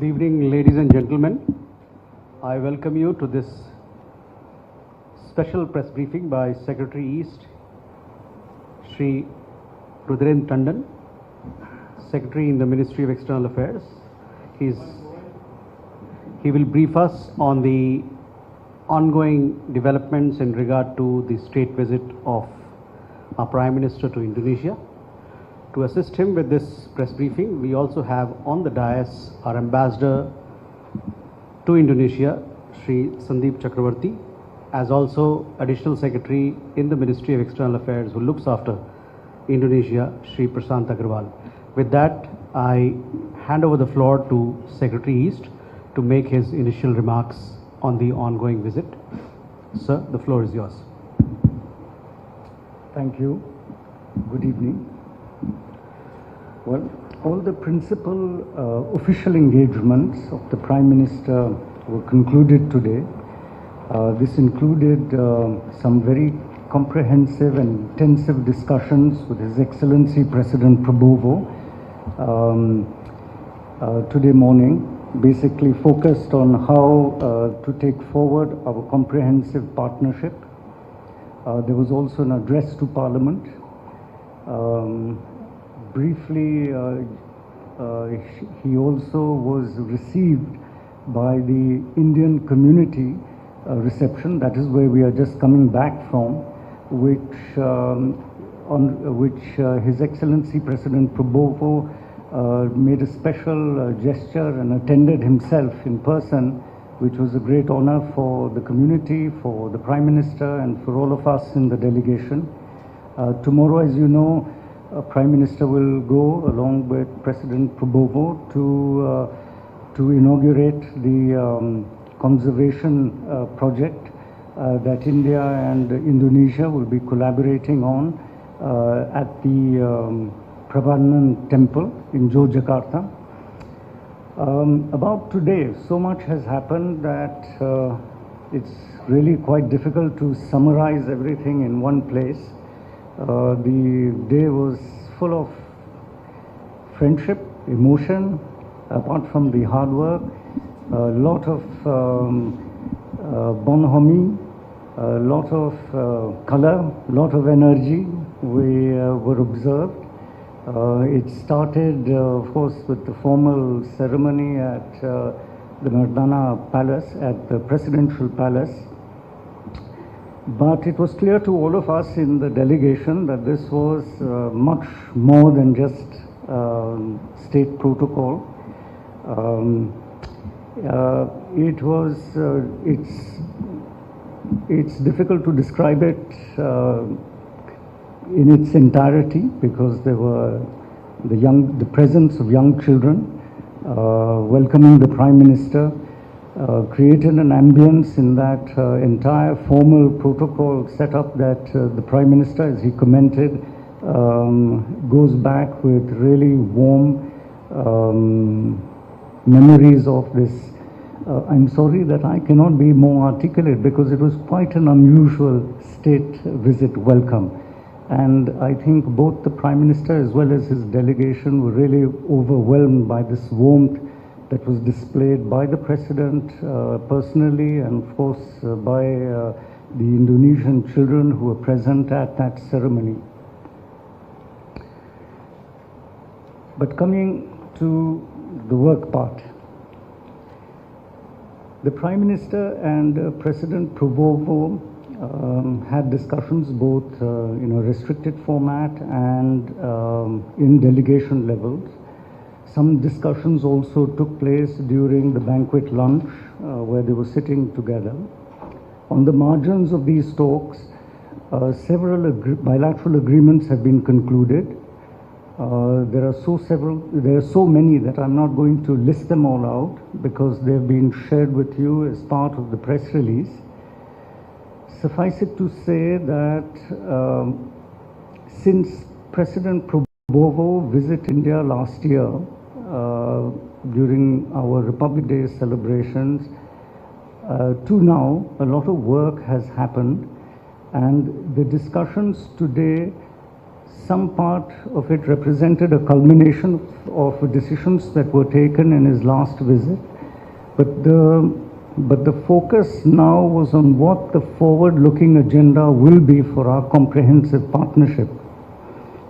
evening, ladies and gentlemen. I welcome you to this special press briefing by Secretary East, Shri Rudren Tandon, Secretary in the Ministry of External Affairs. He will brief us on the ongoing developments in regard to the state visit of our Prime Minister to Indonesia. To assist him with this press briefing, we also have on the dais our Ambassador to Indonesia, Shri Sandeep Chakravarti, as also Additional Secretary in the Ministry of External Affairs who looks after Indonesia, Shri Prashant Agrawal. With that, I hand over the floor to Secretary East to make his initial remarks on the ongoing visit. Sir, the floor is yours. Thank you. Good evening. Well, all the principal official engagements of the Prime Minister were concluded today. This included some very comprehensive and intensive discussions with His Excellency President Prabowo today morning, basically focused on how to take forward our comprehensive partnership. There was also an address to Parliament. Briefly, he also was received by the Indian community reception. That is where we are just coming back from, on which His Excellency President Prabowo made a special gesture and attended himself in person, which was a great honor for the community, for the Prime Minister, and for all of us in the delegation. Tomorrow, as you know, Prime Minister will go along with President Prabowo to inaugurate the conservation project that India and Indonesia will be collaborating on at the Pravanan Temple in Yogyakarta. About today, so much has happened that it's really quite difficult to summarize everything in one place. The day was full of friendship, emotion, apart from the hard work, a lot of bonhomie, a lot of color, a lot of energy we were observed. It started, of course, with the formal ceremony at the Mardana Palace, at the Presidential Palace. But it was clear to all of us in the delegation that this was much more than just state protocol. It's difficult to describe it in its entirety because there were the presence of young children welcoming the Prime Minister. Created an ambience in that entire formal protocol setup that the Prime Minister, as he commented, goes back with really warm memories of this. I'm sorry that I cannot be more articulate because it was quite an unusual state visit welcome. And I think both the Prime Minister as well as his delegation were really overwhelmed by this warmth that was displayed by the President personally and of course by the Indonesian children who were present at that ceremony. But coming to the work part, the Prime Minister and President Prabowo had discussions both in a restricted format and in delegation levels. Some discussions also took place during the banquet lunch where they were sitting together. On the margins of these talks, several bilateral agreements have been concluded. There are so many that I'm not going to list them all out because they've been shared with you as part of the press release. Suffice it to say that since President Prabowo visited India last year during our Republic Day celebrations, to now a lot of work has happened, and the discussions today Some part of it represented a culmination of decisions that were taken in his last visit, but the focus now was on what the forward-looking agenda will be for our comprehensive partnership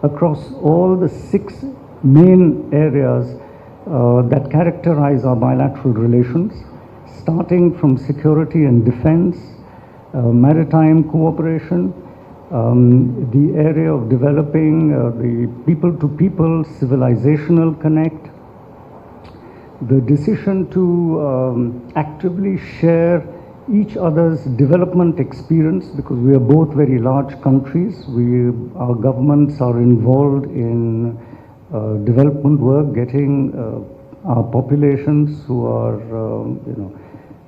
across all the 6 main areas that characterize our bilateral relations, starting from security and defense, maritime cooperation, the area of developing the people-to-people civilizational connect, the decision to actively share each other's development experience, because we are both very large countries. Our governments are involved in development work, getting our populations who are,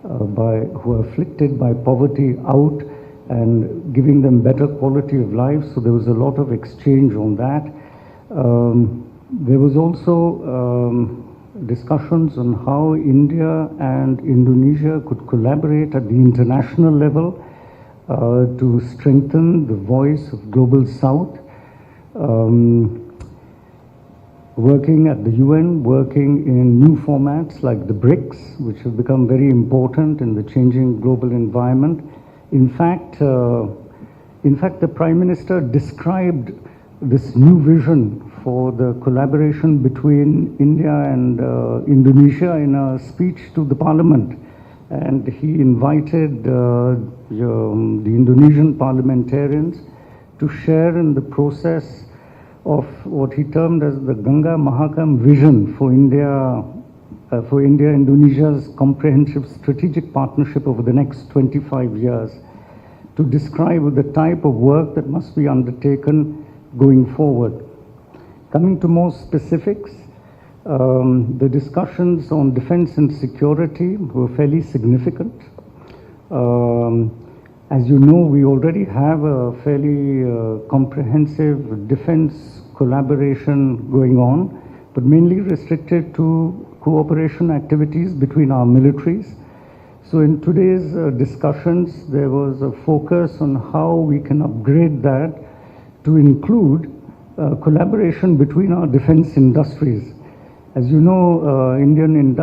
who are afflicted by poverty out and giving them better quality of life. So there was a lot of exchange on that. There was also discussions on how India and Indonesia could collaborate at the international level to strengthen the voice of Global South, working at the UN, working in new formats like the BRICS, which have become very important in the changing global environment. In fact, the Prime Minister described this new vision for the collaboration between India and Indonesia in a speech to the Parliament, and he invited the Indonesian parliamentarians to share in the process of what he termed as the Ganga Mahakam vision for India-Indonesia's comprehensive strategic partnership over the next 25 years, to describe the type of work that must be undertaken going forward. Coming to more specifics, the discussions on defense and security were fairly significant. As you know, we already have a fairly comprehensive defense collaboration going on, but mainly restricted to cooperation activities between our militaries. So in today's discussions, there was a focus on how we can upgrade that to include collaboration between our defense industries. As you know, Indian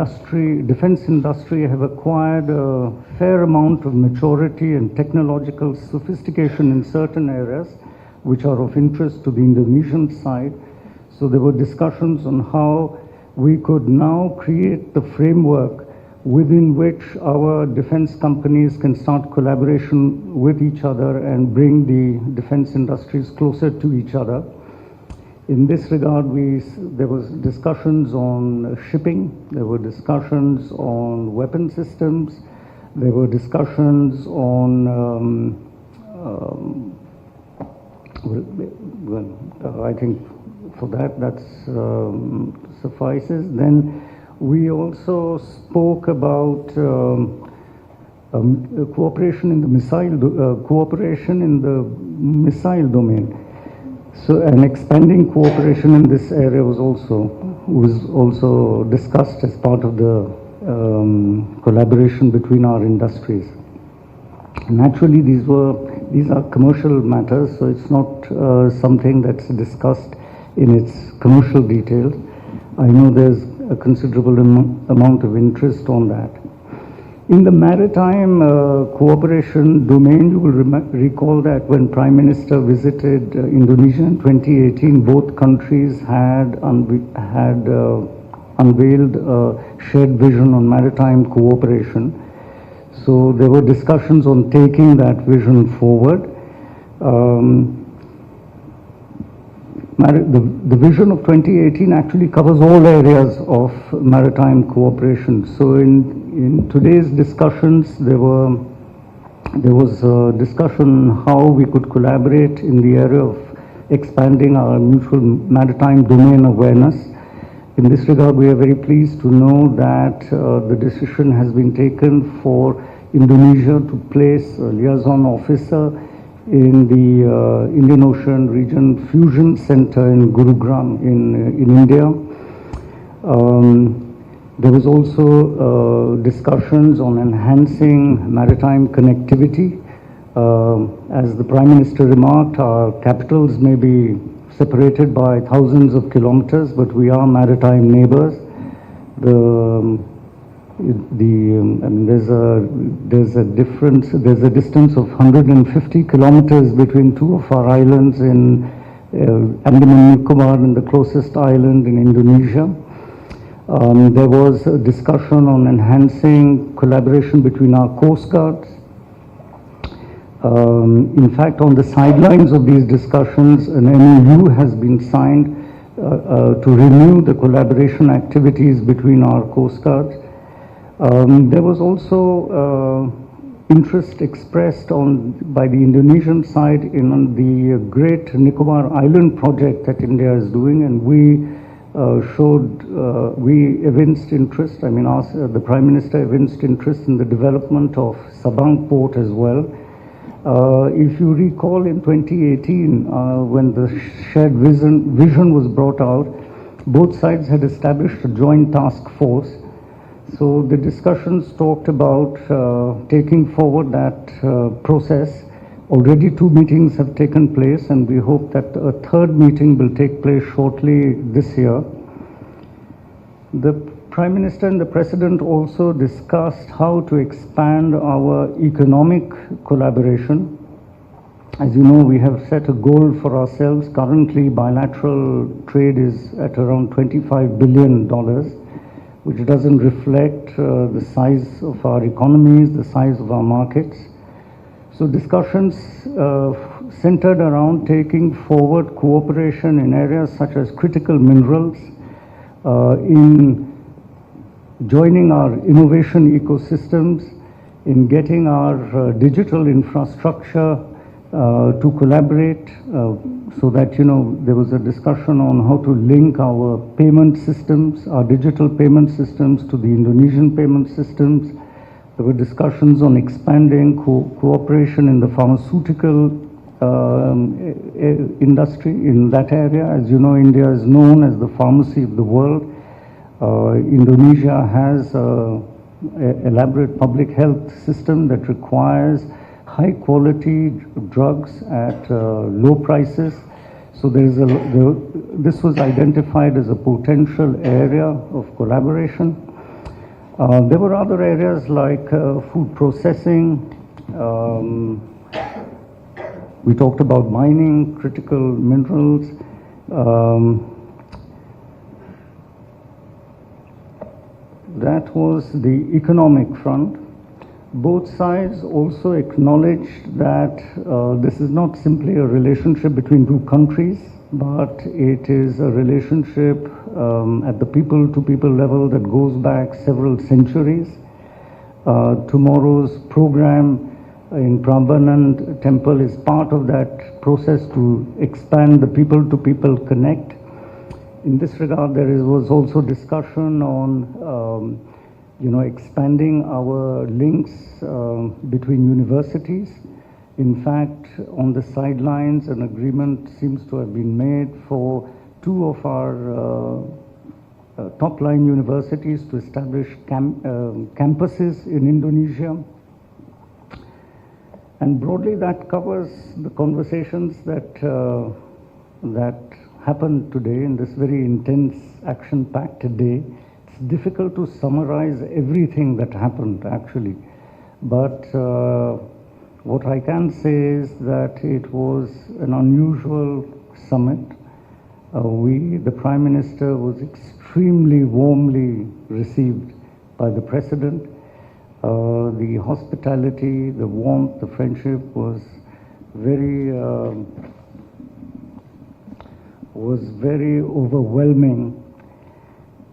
defense industry have acquired a fair amount of maturity and technological sophistication in certain areas which are of interest to the Indonesian side. So there were discussions on how we could now create the framework within which our defense companies can start collaboration with each other and bring the defense industries closer to each other. In this regard, there was discussions on shipping, there were discussions on weapon systems, there were discussions on, I think for that suffices. Then we also spoke about cooperation in the missile domain. So, and expanding cooperation in this area was also discussed as part of the collaboration between our industries. Naturally, these are commercial matters, so it's not something that's discussed in its commercial details. I know there's a considerable amount of interest on that. In the maritime cooperation domain, you will recall that when Prime Minister visited Indonesia in 2018, both countries had unveiled a shared vision on maritime cooperation. So there were discussions on taking that vision forward. The vision of 2018 actually covers all areas of maritime cooperation. So in today's discussions, there was a discussion how we could collaborate in the area of expanding our mutual maritime domain awareness. In this regard, we are very pleased to know that the decision has been taken for Indonesia to place a liaison officer in the Indian Ocean Region Fusion Center in Gurugram in India. There was also discussions on enhancing maritime connectivity. As the Prime Minister remarked, our capitals may be separated by thousands of kilometers, but we are maritime neighbors. I mean, there's a difference. There's a distance of 150 kilometers between two of our islands in Andaman Nicobar and the closest island in Indonesia. There was a discussion on enhancing collaboration between our coast guards. In fact, on the sidelines of these discussions, an MOU has been signed to renew the collaboration activities between our coast guards. There was also interest expressed by the Indonesian side in the Great Nicobar Island project that India is doing, and we evinced interest. I mean, the Prime Minister evinced interest in the development of Sabang port as well. If you recall, in 2018, when the shared vision was brought out, both sides had established a joint task force. So the discussions talked about taking forward that process. Already 2 meetings have taken place, and we hope that a third meeting will take place shortly this year. The Prime Minister and the President also discussed how to expand our economic collaboration. As you know, we have set a goal for ourselves. Currently, bilateral trade is at around $25 billion, which doesn't reflect the size of our economies, the size of our markets. So discussions centered around taking forward cooperation in areas such as critical minerals, in joining our innovation ecosystems, in getting our digital infrastructure to collaborate, so that, there was a discussion on how to link our payment systems, our digital payment systems to the Indonesian payment systems. There were discussions on expanding cooperation in the pharmaceutical industry in that area. As you know, India is known as the pharmacy of the world. Indonesia has an elaborate public health system that requires high quality drugs at low prices. So this was identified as a potential area of collaboration. There were other areas like food processing. We talked about mining, critical minerals. That was the economic front. Both sides also acknowledged that this is not simply a relationship between two countries, but it is a relationship at the people-to-people level that goes back several centuries. Tomorrow's program in Prambanan Temple is part of that process to expand the people-to-people connect. In this regard, there was also discussion on expanding our links between universities. In fact, on the sidelines, an agreement seems to have been made for two of our top-line universities to establish campuses in Indonesia. And broadly, that covers the conversations that happened today in this very intense, action-packed day. It's difficult to summarize everything that happened, actually. But what I can say is that it was an unusual summit. The Prime Minister was extremely warmly received by the President. The hospitality, the warmth, the friendship was very overwhelming.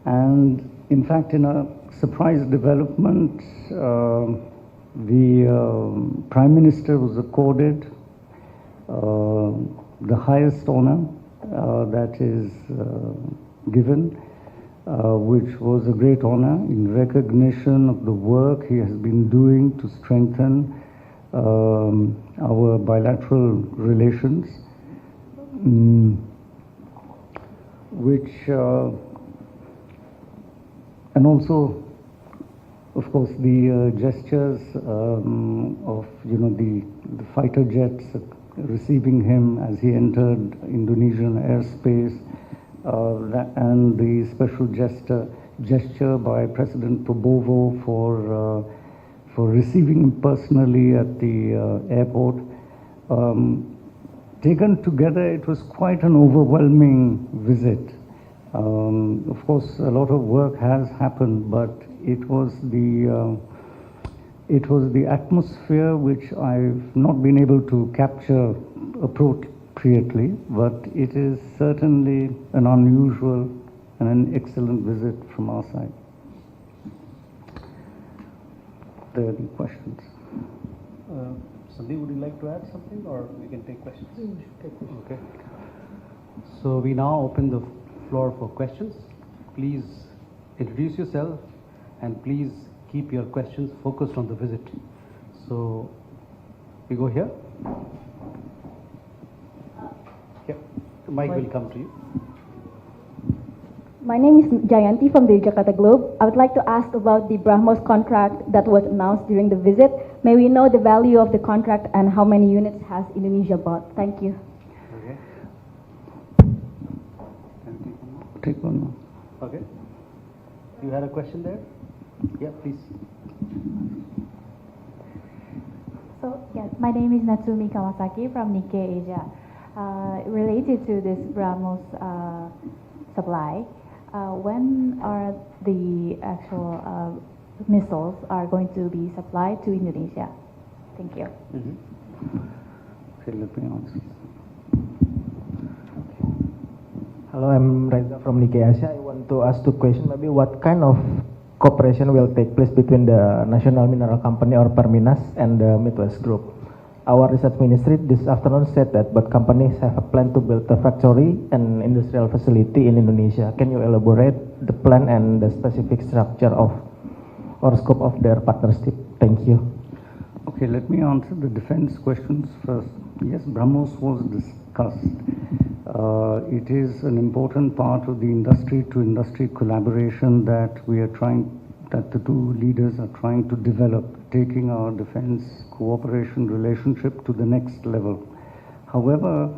And in fact, in a surprise development, the Prime Minister was accorded the highest honor that is given, which was a great honor in recognition of the work he has been doing to strengthen our bilateral relations, and also, of course, the gestures of the fighter jets receiving him as he entered Indonesian airspace, and the special gesture by President Prabowo for receiving him personally at the airport. Taken together, it was quite an overwhelming visit. Of course, a lot of work has happened, but it was the atmosphere which I've not been able to capture appropriately, but it is certainly an unusual and an excellent visit from our side. Are there any questions? Sandeep, would you like to add something, or we can take questions? We should take questions. Okay. So we now open the floor for questions. Please introduce yourself, and please keep your questions focused on the visit. So we go here. Here, the mic will come to you. My name is Jayanti from the Jakarta Globe. I would like to ask about the BrahMos contract that was announced during the visit. May we know the value of the contract and how many units has Indonesia bought? Thank you. Okay. Take one more. Okay. You had a question there? Yeah, please. So, yes, my name is Natsumi Kawasaki from Nikkei Asia. Related to this BrahMos supply, when are the actual missiles are going to be supplied to Indonesia? Thank you. Okay, let me answer. Hello, I'm Reza from Nikkei Asia. I want to ask two questions. Maybe what kind of cooperation will take place between the National Mineral Company or Perminas and the Midwest Group? Our research ministry this afternoon said that both companies have a plan to build a factory and industrial facility in Indonesia. Can you elaborate the plan and the specific structure of or scope of their partnership? Thank you. Okay, let me answer the defense questions first. Yes, BrahMos was discussed. It is an important part of the industry-to-industry collaboration that the two leaders are trying to develop, taking our defense cooperation relationship to the next level. However,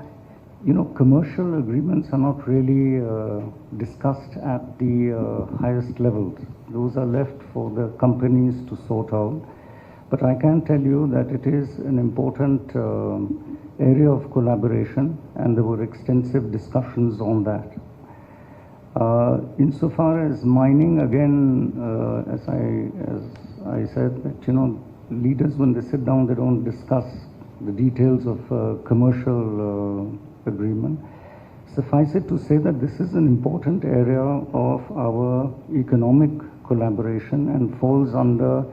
commercial agreements are not really discussed at the highest levels. Those are left for the companies to sort out. But I can tell you that it is an important area of collaboration, and there were extensive discussions on that. Insofar as mining, again, as I said, that leaders, when they sit down, they don't discuss the details of commercial agreement. Suffice it to say that this is an important area of our economic collaboration and falls under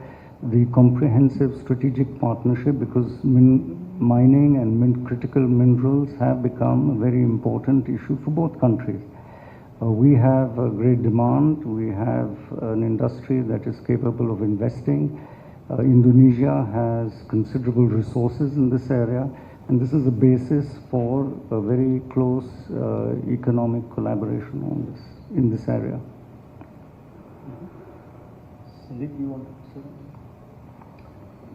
the comprehensive strategic partnership, because mining and critical minerals have become a very important issue for both countries. We have a great demand. We have an industry that is capable of investing. Indonesia has considerable resources in this area, and this is a basis for a very close economic collaboration in this area. Sandeep, you want to say?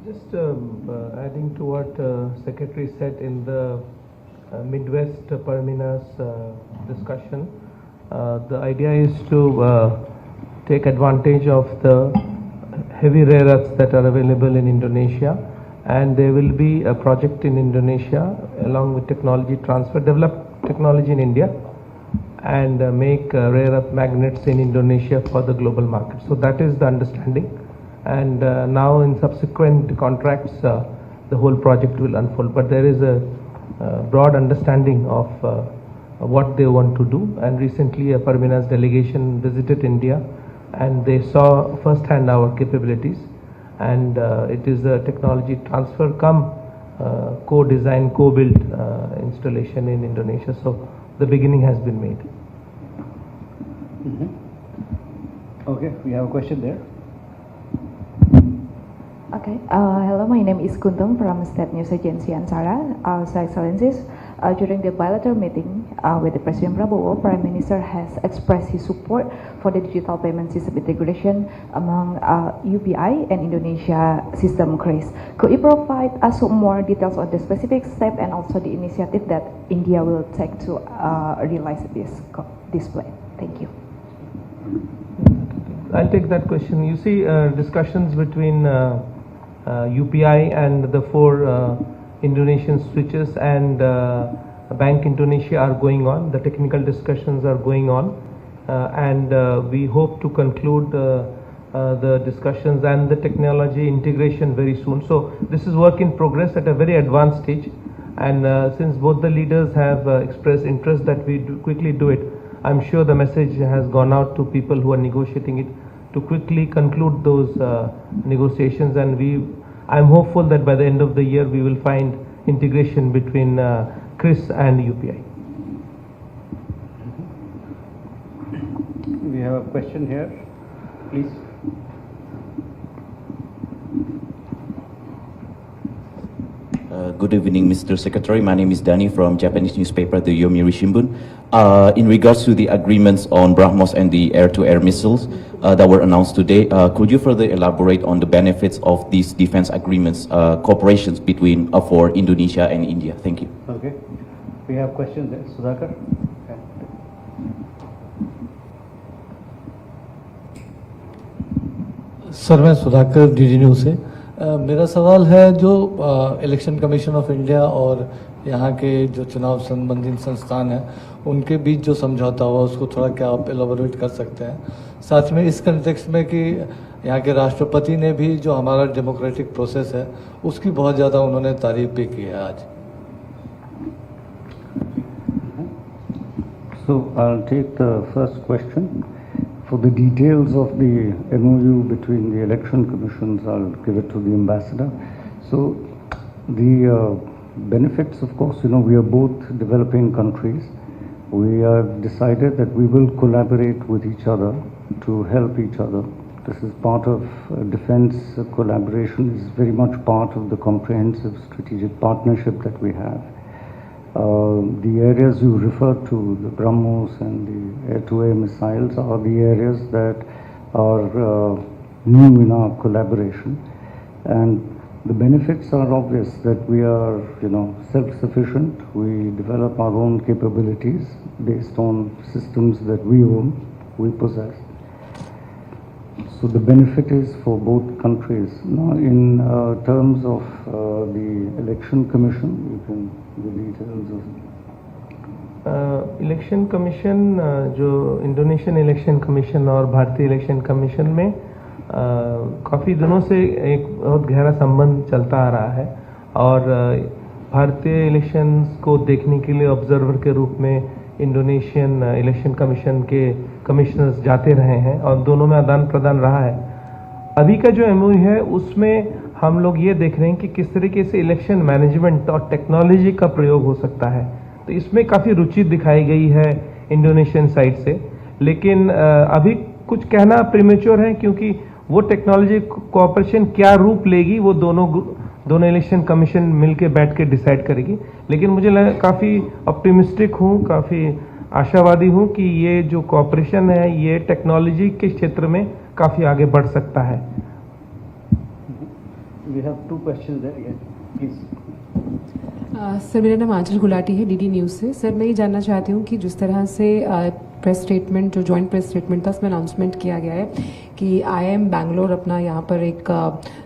Just adding to what Secretary said in the Midwest Perminas discussion, the idea is to take advantage of the heavy rare earths that are available in Indonesia, and there will be a project in Indonesia along with technology transfer, develop technology in India and make rare earth magnets in Indonesia for the global market. So that is the understanding, and now in subsequent contracts the whole project will unfold, but there is a broad understanding of what they want to do. And recently a Perminas delegation visited India, and they saw firsthand our capabilities, and it is a technology transfer come co-design, co-built installation in Indonesia. So the beginning has been made. Okay, we have a question there. Okay, hello, my name is Kuntum from State News Agency Ansara. Excellencies, During the bilateral meeting with the President Prabowo, Prime Minister has expressed his support for the digital payment system integration among UPI and Indonesia system CRIS. Could you provide us more details on the specific step and also the initiative that India will take to realize this plan? Thank you. I'll take that question. You see, discussions between UPI and the 4 Indonesian switches and Bank Indonesia are going on. The technical discussions are going on, and we hope to conclude the discussions and the technology integration very soon. So this is work in progress at a very advanced stage, and since both the leaders have expressed interest that we quickly do it, I'm sure the message has gone out to people who are negotiating it to quickly conclude those negotiations, and I'm hopeful that by the end of the year we will find integration between CRIS and UPI. We have a question here, please. Good evening, Mr. Secretary. My name is Danny from Japanese newspaper, the Yomiuri Shimbun. In regards to the agreements on BrahMos and the air-to-air missiles that were announced today, could you further elaborate on the benefits of these defense agreements, cooperations between for Indonesia and India? Thank you. Okay. We have questions there. Sudhakar? Sir मैं Sudhakar DD news से मेरा सवाल है जो election commission of India और यहाँ के जो चुनाव संबंधी संस्थान हैं उनके बीच जो समझौता हुआ उसको थोड़ा क्या आप एलाबोरेट कर सकते हैं, साथ में इस कंटेक्स्ट में कि यहाँ के राष्ट्रपति ने भी जो हमारा डेमोक्रेटिक प्रोसेस है उसकी बहुत ज़्यादा उन्होंने तारीफ भी की है आज. So I'll take the first question. For the details of the MOU between the election commissions, I'll give it to the ambassador. So the benefits, of course, we are both developing countries. We have decided that we will collaborate with each other to help each other. This is part of defense collaboration, is very much part of the comprehensive strategic partnership that we have. The areas you referred to, the BrahMos and the air-to-air missiles, are the areas that are new in our collaboration. And the benefits are obvious, that we are, self-sufficient. We develop our own capabilities based on systems that we own, we possess. So the benefit is for both countries. Now, in terms of the election commission, you can give details of election commission जो Indonesian election commission और भारतीय election commission में काफ़ी दिनों से एक बहुत गहरा संबंध चलता आ रहा है, और भारतीय इलेक्शंस को देखने के लिए ऑब्जर्वर के रूप में इंडोनेशियन इलेक्शन कमीशन के कमिश्नर्स जाते रहे हैं और दोनों में आदान प्रदान रहा है. अभी का जो एमओयू है उसमें हम लोग ये देख रहे हैं कि किस तरीके से इलेक्शन मैनेजमेंट और टेक्नोलॉजी का प्रयोग हो सकता है. तो इसमें काफ़ी रुचि दिखाई गई है इंडोनेशियन साइड से, लेकिन अभी कुछ कहना प्रीमेच्योर है क्योंकि वो टेक्नोलॉजी कोऑपरेशन क्या रूप लेगी वो दोनों इलेक्शन कमीशन मिलके बैठ के डिसाइड करेगी. लेकिन मुझे काफ़ी ऑप्टिमिस्टिक हूँ, काफ़ी आशावादी हूँ कि ये जो कोऑपरेशन है ये टेक्नोलॉजी के क्षेत्र में काफ़ी आगे बढ़ सकता है. We have two questions there. Yes, please. Sir मेरा नाम आंचल गुलाटी है, डीडी न्यूज़ से. सर मैं ये जानना चाहती हूँ कि जिस तरह से प्रेस स्टेटमेंट जो जॉइंट प्रेस स्टेटमेंट था उसमें अनाउंसमेंट किया गया है कि IIM बैंगलोर अपना यहाँ पर एक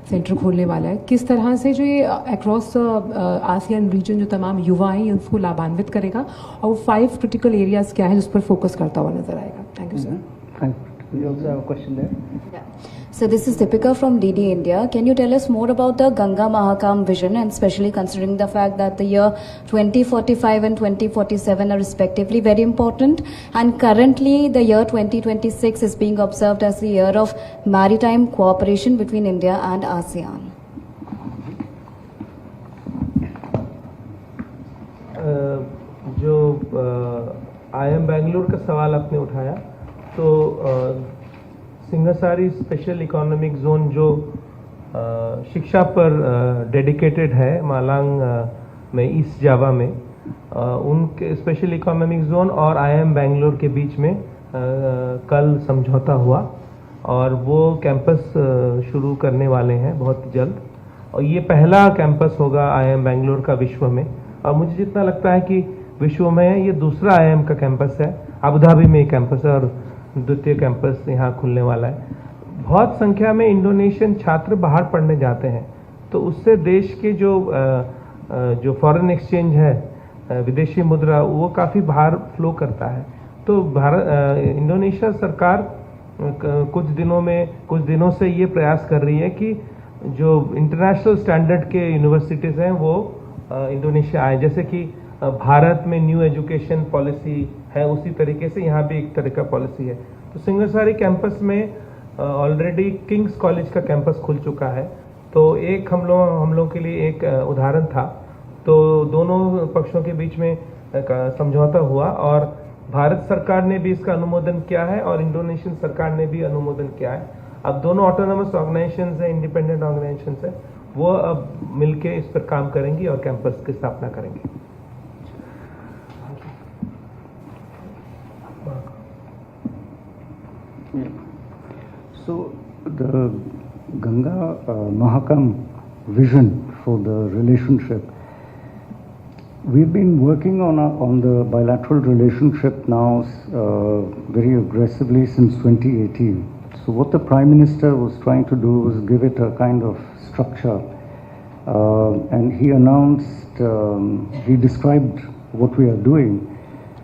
सेंटर खोलने वाला है, किस तरह से जो ये अक्रॉस आसियान रीजन जो तमाम युवा हैं उसको लाभान्वित करेगा और वो 5 क्रिटिकल एरियाज़ क्या है जिस पर फोकस करता हुआ नजर आएगा. Thank you sir. We also have a question there. Yeah. So this is Deepika from DD India. Can you tell us more about the Ganga Mahakam vision, and especially considering the fact that the year 2045 and 2047 are respectively very important, and currently the year 2026 is being observed as the year of maritime cooperation between India and ASEAN. जो IIM Bangalore का सवाल आपने उठाया, तो सिंघसारी special economic zone जो शिक्षा पर dedicated है मालांग में, ईस्ट जावा में, उनके स्पेशल इकोनॉमिक जोन और IIM बेंगलोर के बीच में कल समझौता हुआ और वो कैंपस शुरू करने वाले हैं बहुत जल्द, और ये पहला कैंपस होगा IIM बेंगलोर का विश्व में, और मुझे जितना लगता है कि विश्व में ये दूसरा IIM का कैंपस है। अबू धाबी में कैंपस है और द्वितीय कैंपस यहाँ खुलने वाला है। बहुत संख्या में इंडोनेशियन छात्र बाहर पढ़ने जाते हैं, तो उससे देश के जो फॉरेन एक्सचेंज है, विदेशी मुद्रा, वो काफ़ी बाहर फ्लो करता है। तो इंडोनेशिया सरकार कुछ दिनों से ये प्रयास कर रही है कि जो इंटरनेशनल स्टैंडर्ड के यूनिवर्सिटीज़ हैं वो इंडोनेशिया आए। जैसे कि भारत में न्यू एजुकेशन पॉलिसी है, उसी तरीके से यहाँ भी एक तरह का पॉलिसी है। तो सिंगरसारी कैंपस में ऑलरेडी किंग्स कॉलेज का कैंपस खुल चुका है, तो एक हम लोग के लिए एक उदाहरण था। तो दोनों पक्षों के बीच में समझौता हुआ और भारत सरकार ने भी इसका अनुमोदन किया है और इंडोनेशियन सरकार ने भी अनुमोदन किया है। अब दोनों ऑटोनोमस ऑर्गेनाइजेशंस हैं, इंडिपेंडेंट ऑर्गेनाइजेशंस हैं, वो अब मिलके इस पर काम करेंगी और कैंपस की स्थापना करेंगी। So the Ganga Mahakam vision for the relationship, we've been working on the bilateral relationship now very aggressively since 2018. So what the Prime Minister was trying to do was give it a kind of structure, and he announced, he described what we are doing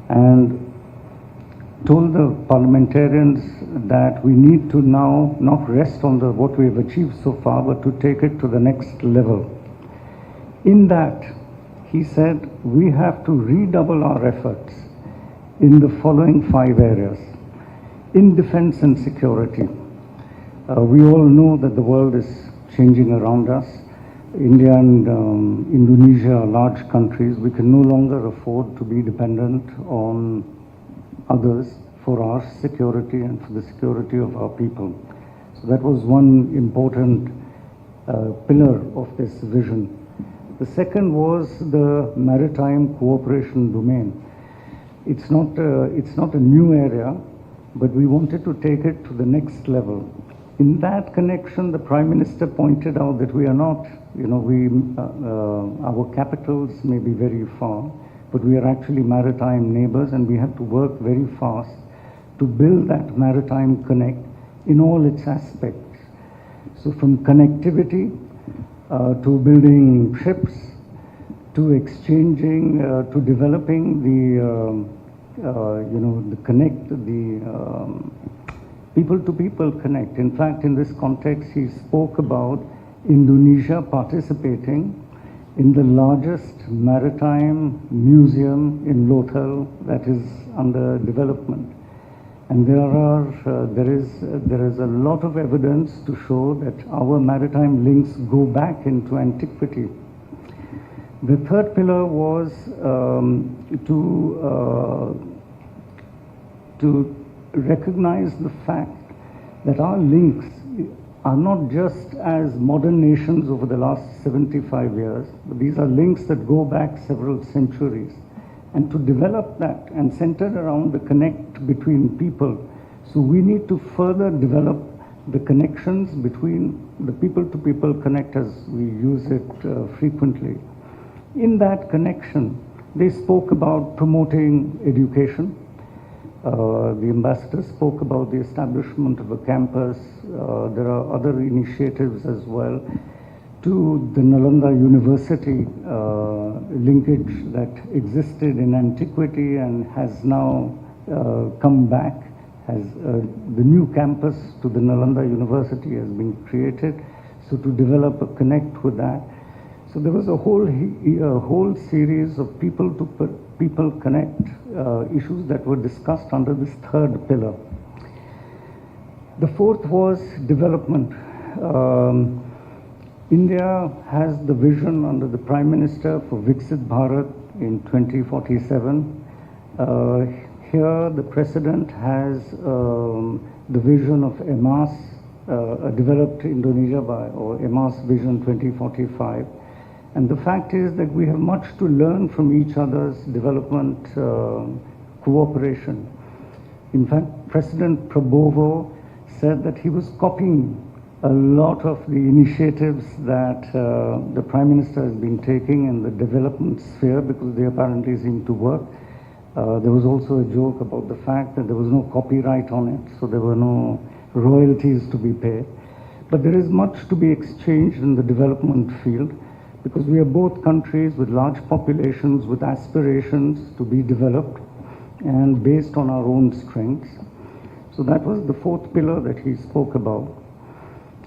and told the parliamentarians that we need to now not rest on what we have achieved so far, but to take it to the next level. In that, he said we have to redouble our efforts in the following 5 areas. In defense and security, we all know that the world is changing around us. India and Indonesia are large countries. We can no longer afford to be dependent on others for our security and for the security of our people. So that was one important pillar of this vision. The second was the maritime cooperation domain. It's not a new area, but we wanted to take it to the next level. In that connection, the Prime Minister pointed out that we are not, our capitals may be very far, but we are actually maritime neighbors, and we have to work very fast to build that maritime connect in all its aspects. So from connectivity to building ships, to exchanging, to developing the connect, the people-to-people connect. In fact, in this context, he spoke about Indonesia participating in the largest maritime museum in Lothal that is under development. And there is a lot of evidence to show that our maritime links go back into antiquity. The third pillar was to recognize the fact that our links are not just as modern nations over the last 75 years, but these are links that go back several centuries. And to develop that and centered around the connect between people, so we need to further develop the connections between the people-to-people connect as we use it frequently. In that connection, they spoke about promoting education. The ambassador spoke about the establishment of a campus. There are other initiatives as well to the Nalanda University linkage that existed in antiquity and has now come back. The new campus to the Nalanda University has been created, so to develop a connect with that. So there was a whole series of people connect issues that were discussed under this third pillar. The fourth was development. India has the vision under the Prime Minister for Viksit Bharat in 2047. Here the President has the vision of EMAS, Developed Indonesia or EMAS Vision 2045. And the fact is that we have much to learn from each other's development cooperation. In fact, President Prabowo said that he was copying a lot of the initiatives that the Prime Minister has been taking in the development sphere because they apparently seem to work. There was also a joke about the fact that there was no copyright on it, so there were no royalties to be paid. But there is much to be exchanged in the development field because we are both countries with large populations, with aspirations to be developed and based on our own strengths. So that was the fourth pillar that he spoke about.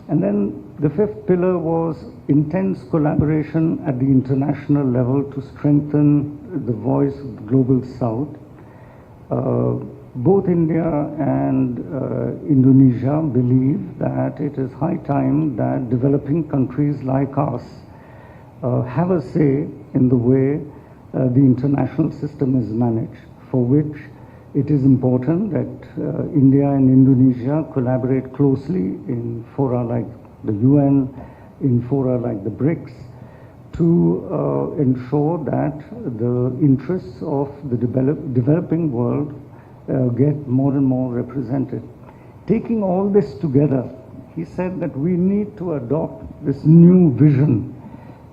And then the fifth pillar was intense collaboration at the international level to strengthen the voice of the global South. Both India and Indonesia believe that it is high time that developing countries like us have a say in the way the international system is managed, for which it is important that India and Indonesia collaborate closely in fora like the UN, in fora like the BRICS, to ensure that the interests of the developing world get more and more represented. Taking all this together, he said that we need to adopt this new vision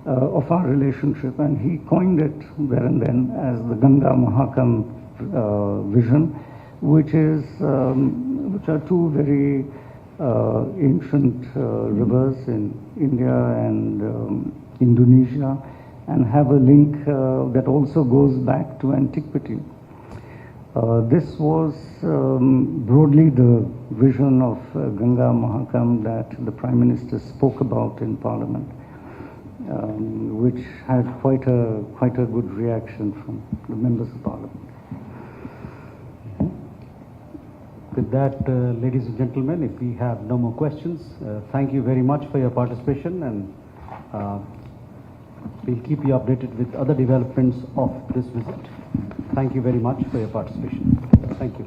of our relationship, and he coined it there and then as the Ganga Mahakam vision, which are two very ancient rivers in India and Indonesia, and have a link that also goes back to antiquity. This was broadly the vision of Ganga Mahakam that the Prime Minister spoke about in Parliament, which had quite a good reaction from the members of Parliament. With that, ladies and gentlemen, if we have no more questions, thank you very much for your participation, and we'll keep you updated with other developments of this visit. Thank you very much for your participation. Thank you.